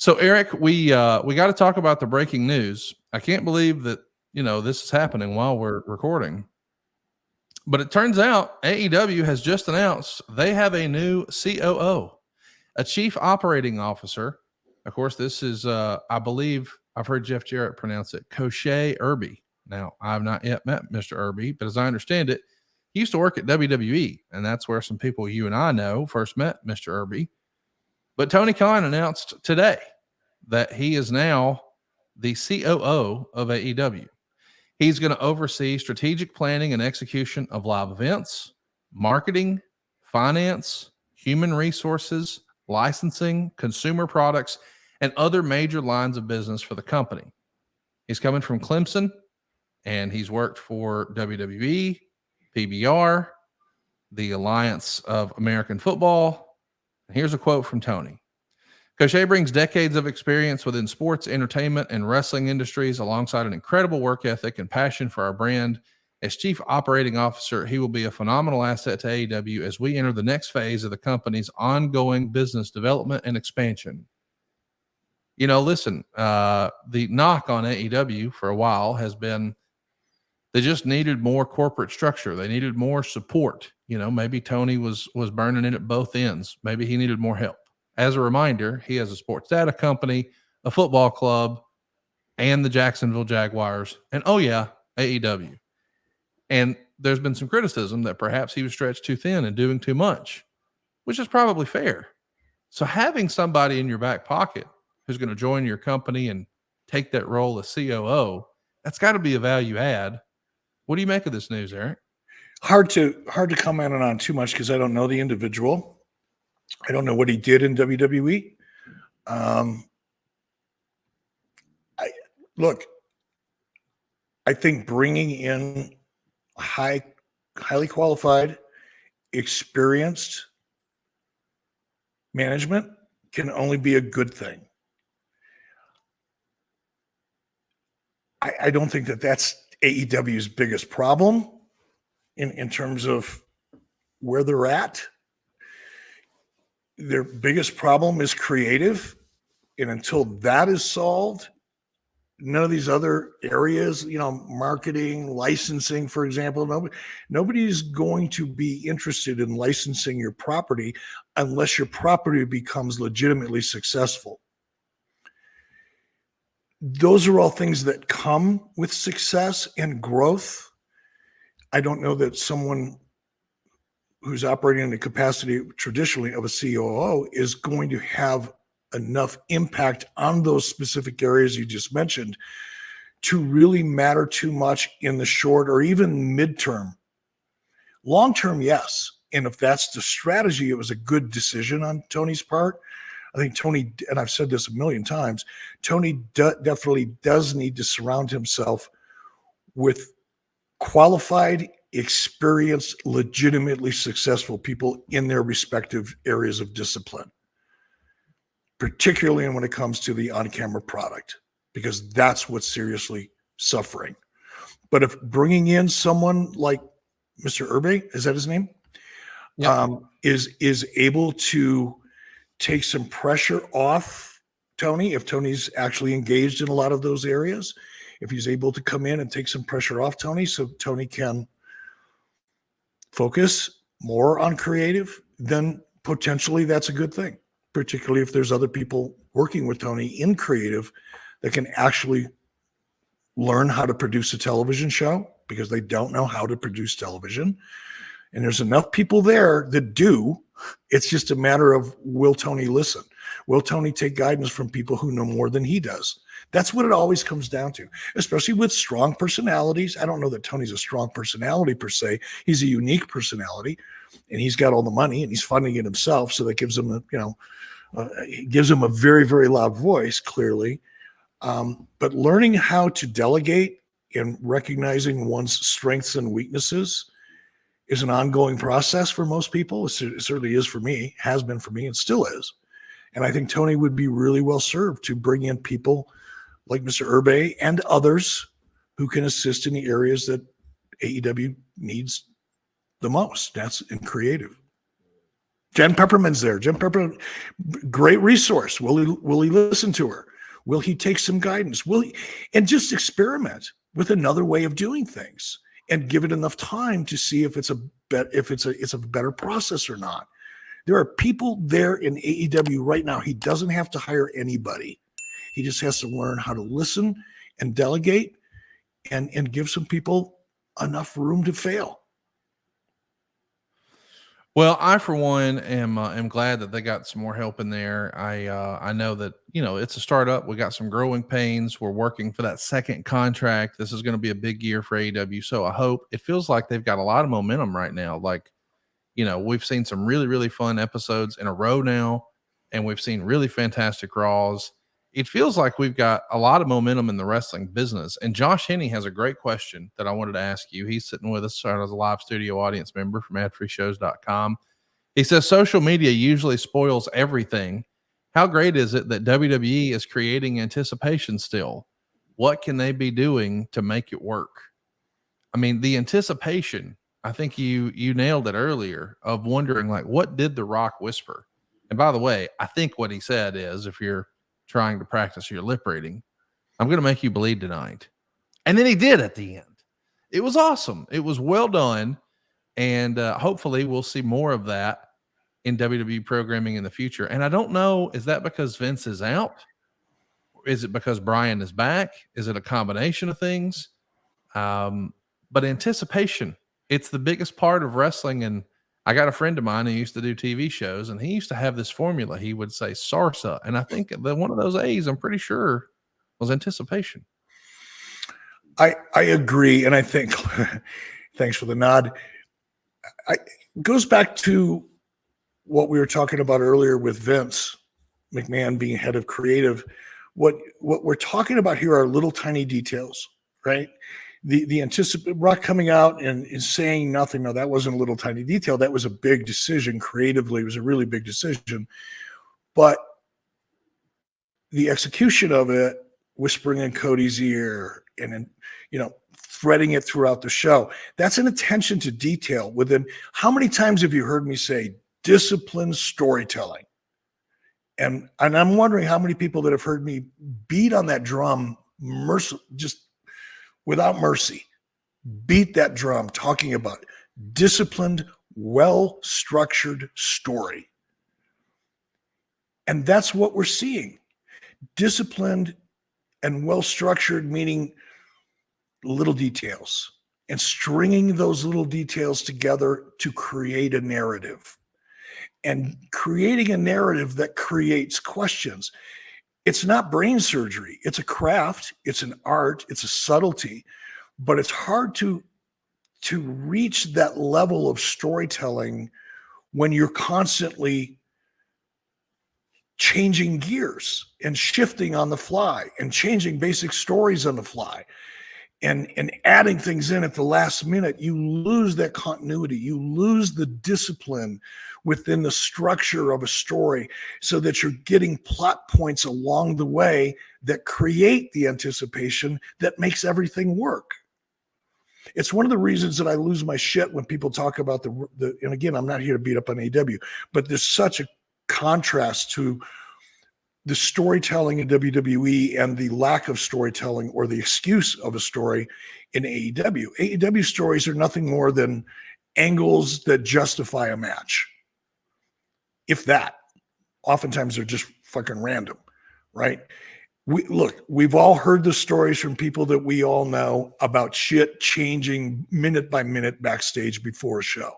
So Eric, we got to talk about the breaking news. I can't believe that, this is happening while we're recording. But it turns out AEW has just announced they have a new COO, a chief operating officer. Of course, this is I believe I've heard Jeff Jarrett pronounce it Koshé Irby. Now, I've not yet met Mr. Irby, but as I understand it, he used to work at WWE, and that's where some people you and I know first met Mr. Irby. But Tony Khan announced today that he is now the COO of AEW. He's going to oversee strategic planning and execution of live events, marketing, finance, human resources, licensing, consumer products, and other major lines of business for the company. He's coming from Clemson, and he's worked for WWE, PBR, the Alliance of American Football. Here's a quote from Tony. Koshé brings decades of experience within sports, entertainment, and wrestling industries alongside an incredible work ethic and passion for our brand. As chief operating officer, he will be a phenomenal asset to AEW as we enter the next phase of the company's ongoing business development and expansion. Listen, the knock on AEW for a while has been they just needed more corporate structure. They needed more support. Maybe Tony was burning it at both ends. Maybe he needed more help. As a reminder, he has a sports data company, a football club, and the Jacksonville Jaguars. And AEW. And there's been some criticism that perhaps he was stretched too thin and doing too much, which is probably fair. So having somebody in your back pocket who's going to join your company and take that role as COO, that's got to be a value add. What do you make of this news, Eric? Hard to comment on too much because I don't know the individual. I don't know what he did in WWE. I think bringing in highly qualified, experienced management can only be a good thing. I don't think that that's AEW's biggest problem in terms of where they're at. Their biggest problem is creative. And until that is solved, none of these other areas, marketing, licensing, for example, nobody's going to be interested in licensing your property unless your property becomes legitimately successful. Those are all things that come with success and growth. I don't know that someone who's operating in the capacity traditionally of a COO is going to have enough impact on those specific areas you just mentioned to really matter too much in the short or even midterm. Long-term, yes. And if that's the strategy, it was a good decision on Tony's part. I think Tony, and I've said this a million times, Tony definitely does need to surround himself with qualified, experienced, legitimately successful people in their respective areas of discipline, particularly when it comes to the on-camera product, because that's what's seriously suffering. But if bringing in someone like Mr. Irby, is that his name? Yep. Is able to take some pressure off Tony, if Tony's actually engaged in a lot of those areas, if he's able to come in and take some pressure off Tony so Tony can focus more on creative, then potentially that's a good thing, particularly if there's other people working with Tony in creative that can actually learn how to produce a television show because they don't know how to produce television. And there's enough people there that do. It's just a matter of, will Tony listen? Will Tony take guidance from people who know more than he does? That's what it always comes down to, especially with strong personalities. I don't know that Tony's a strong personality per se. He's a unique personality, and he's got all the money, and he's funding it himself. So that gives him, it gives him a very, very loud voice, clearly. But learning how to delegate and recognizing one's strengths and weaknesses is an ongoing process for most people. It certainly is for me, has been for me, and still is. And I think Tony would be really well served to bring in people like Mr. Irby and others who can assist in the areas that AEW needs the most. That's in creative. Jen Pepperman's there. Jen Pepperman, great resource. Will he listen to her? Will he take some guidance? And just experiment with another way of doing things and give it enough time to see if it's a better process or not. There are people there in AEW right now. He doesn't have to hire anybody. He just has to learn how to listen and delegate and give some people enough room to fail. Well, I for one am glad that they got some more help in there. I know that, you know, it's a startup. We got some growing pains. We're working for that second contract. This is going to be a big year for AEW. So I hope it feels like they've got a lot of momentum right now. Like, you know, we've seen some really, really fun episodes in a row now, and we've seen really fantastic Raws. It feels like we've got a lot of momentum in the wrestling business. And Josh Henney has a great question that I wanted to ask you. He's sitting with us as a live studio audience member from adfreeshows.com. He says, social media usually spoils everything. How great is it that WWE is creating anticipation still? What can they be doing to make it work? I mean, the anticipation, I think you nailed it earlier, of wondering, like, what did The Rock whisper? And by the way, I think what he said is, if you're trying to practice your lip reading, I'm going to make you bleed tonight. And then he did at the end. It was awesome. It was well done. And hopefully we'll see more of that in WWE programming in the future. And I don't know, is that because Vince is out? Is it because Brian is back? Is it a combination of things? But anticipation, it's the biggest part of wrestling. And I got a friend of mine who used to do TV shows, and he used to have this formula. He would say SARSA. And I think that one of those A's, I'm pretty sure, was anticipation. I agree. And I think, thanks for the nod. It goes back to what we were talking about earlier with Vince McMahon being head of creative. What we're talking about here are little tiny details, right? The Rock coming out and saying nothing. No, that wasn't a little tiny detail. That was a big decision creatively. It was a really big decision. But the execution of it, whispering in Cody's ear and, you know, threading it throughout the show, that's an attention to detail within. How many times have you heard me say disciplined storytelling? And I'm wondering how many people that have heard me beat on that drum, just without mercy, beat that drum, talking about disciplined, well-structured story. And that's what we're seeing. Disciplined and well-structured, meaning little details, and stringing those little details together to create a narrative. And creating a narrative that creates questions. It's not brain surgery. It's a craft. It's an art. It's a subtlety. But it's hard to reach that level of storytelling when you're constantly changing gears and shifting on the fly and changing basic stories on the fly and adding things in at the last minute. You lose that continuity. You lose the discipline within the structure of a story, so that you're getting plot points along the way that create the anticipation that makes everything work. It's one of the reasons that I lose my shit when people talk about the and again, I'm not here to beat up on AEW, but there's such a contrast to the storytelling in WWE and the lack of storytelling, or the excuse of a story, in AEW. AEW stories are nothing more than angles that justify a match. If that. Oftentimes they're just fucking random, right? We've all heard the stories from people that we all know about shit changing minute by minute backstage before a show.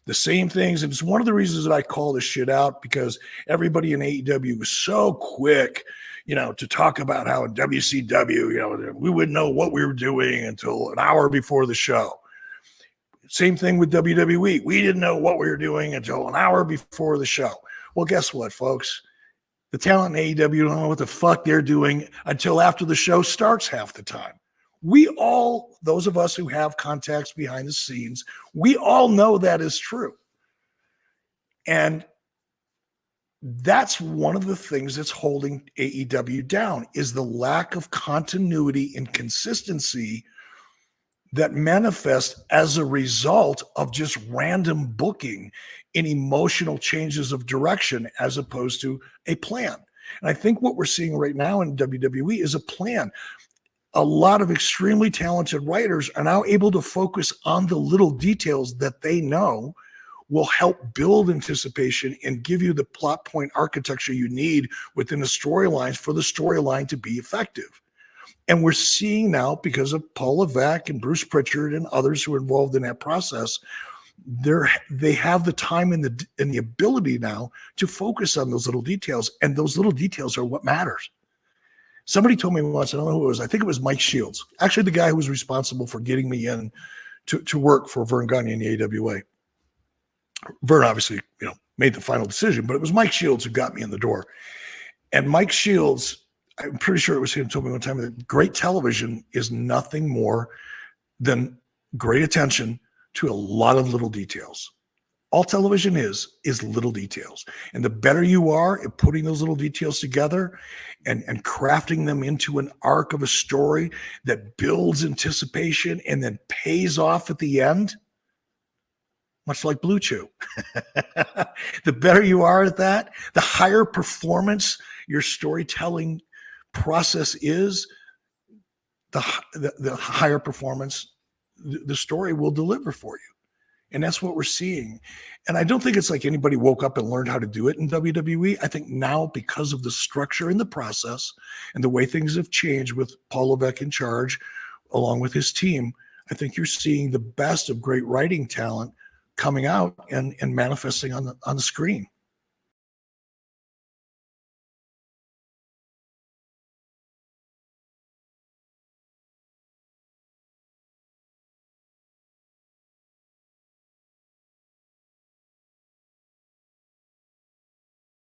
The same things. And it's one of the reasons that I call this shit out, because everybody in AEW was so quick, you know, to talk about how in WCW, you know, we wouldn't know what we were doing until an hour before the show. Same thing with WWE. We didn't know what we were doing until an hour before the show. Well, guess what, folks? The talent in AEW don't know what the fuck they're doing until after the show starts half the time. We all, those of us who have contacts behind the scenes, we all know that is true. And that's one of the things that's holding AEW down, is the lack of continuity and consistency that manifests as a result of just random booking in emotional changes of direction as opposed to a plan. And I think what we're seeing right now in WWE is a plan. A lot of extremely talented writers are now able to focus on the little details that they know will help build anticipation and give you the plot point architecture you need within the storylines for the storyline to be effective. And we're seeing now, because of Paul Levesque and Bruce Pritchard and others who are involved in that process, they have the time and the ability now to focus on those little details. And those little details are what matters. Somebody told me once, I don't know who it was, I think it was Mike Shields, actually the guy who was responsible for getting me in to work for Vern Gagne in the AWA. Vern obviously, made the final decision, but it was Mike Shields who got me in the door. And Mike Shields, I'm pretty sure it was him, told me one time that great television is nothing more than great attention to a lot of little details. All television is little details. And the better you are at putting those little details together and crafting them into an arc of a story that builds anticipation and then pays off at the end, much like Blue Chew. The better you are at that, the higher performance your storytelling process is, the higher performance the story will deliver for you. And that's what we're seeing. And I don't think it's like anybody woke up and learned how to do it in WWE. I think now, because of the structure in the process and the way things have changed with Paul Levesque in charge, along with his team, I think you're seeing the best of great writing talent coming out and manifesting on the screen.